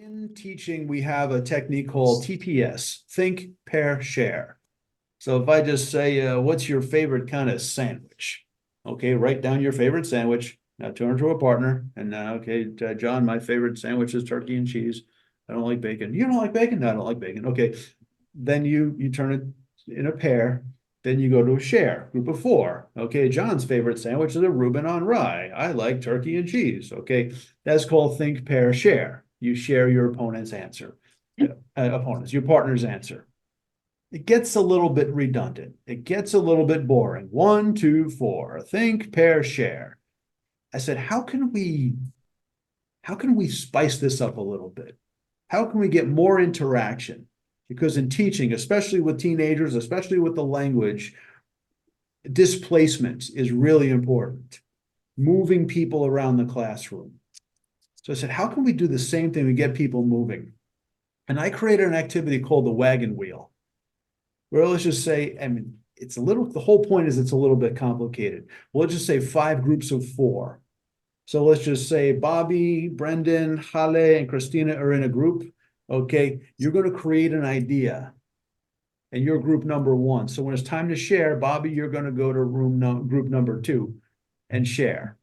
In teaching, we have a technique called TPS, think, pair, share. So if I just say, what's your favorite kind of sandwich? Okay, write down your favorite sandwich. Now turn to a partner. And now, okay, John, my favorite sandwich is turkey and cheese. I don't like bacon. You don't like bacon? No, I don't like bacon. Okay. Then you turn it in a pair. Then you go to a share, group of four. Okay, John's favorite sandwich is a Reuben on rye. I like turkey and cheese. Okay, that's called think, pair, share. You share your opponent's answer, your partner's answer. It gets a little bit redundant. It gets a little bit boring. 1, 2, 4. Think, pair, share. I said, how can we spice this up a little bit? How can we get more interaction? Because in teaching, especially with teenagers, especially with the language, displacement is really important. Moving people around the classroom. So I said, how can we do the same thing to get people moving? And I created an activity called the Wagon Wheel, where let's just say, I mean, the whole point is it's a little bit complicated. We'll just say 5 groups of 4. So let's just say Bobby, Brendan, Hale, and Christina are in a group. Okay, you're going to create an idea and you're group number 1. So when it's time to share, Bobby, you're going to go to group number 2 and share.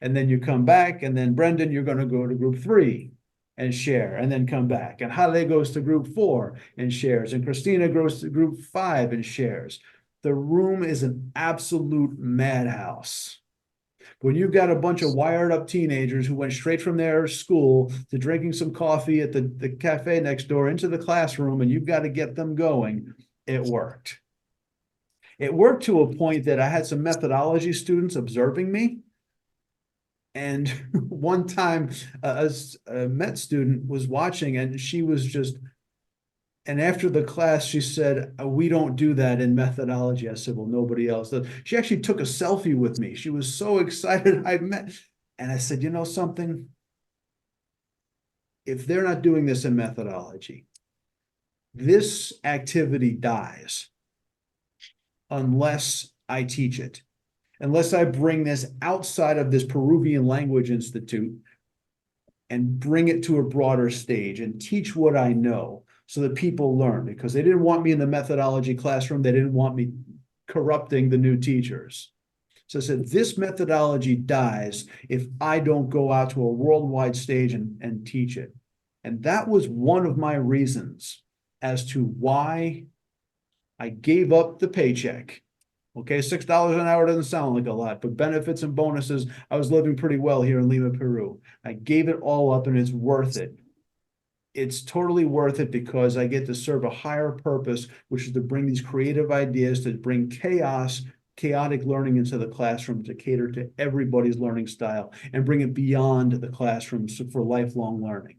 And then you come back, and then Brendan, you're going to go to group 3 and share, and then come back. And Hale goes to group 4 and shares, and Christina goes to group 5 and shares. The room is an absolute madhouse. When you've got a bunch of wired up teenagers who went straight from their school to drinking some coffee at the cafe next door into the classroom, and you've got to get them going, it worked. It worked to a point that I had some methodology students observing me. And one time a Met student was watching, and she was just, and after the class, she said, we don't do that in methodology. I said, well, nobody else does. She actually took a selfie with me. She was so excited I met. And I said, you know something? If they're not doing this in methodology, this activity dies unless I teach it, unless I bring this outside of this Peruvian Language Institute and bring it to a broader stage and teach what I know, so that people learn, because they didn't want me in the methodology classroom. They didn't want me corrupting the new teachers. So I said, this methodology dies if I don't go out to a worldwide stage and teach it. And that was one of my reasons as to why I gave up the paycheck. Okay, $6 an hour doesn't sound like a lot, but benefits and bonuses, I was living pretty well here in Lima, Peru. I gave it all up, and it's worth it. It's totally worth it because I get to serve a higher purpose, which is to bring these creative ideas, to bring chaotic learning into the classroom, to cater to everybody's learning style and bring it beyond the classroom for lifelong learning.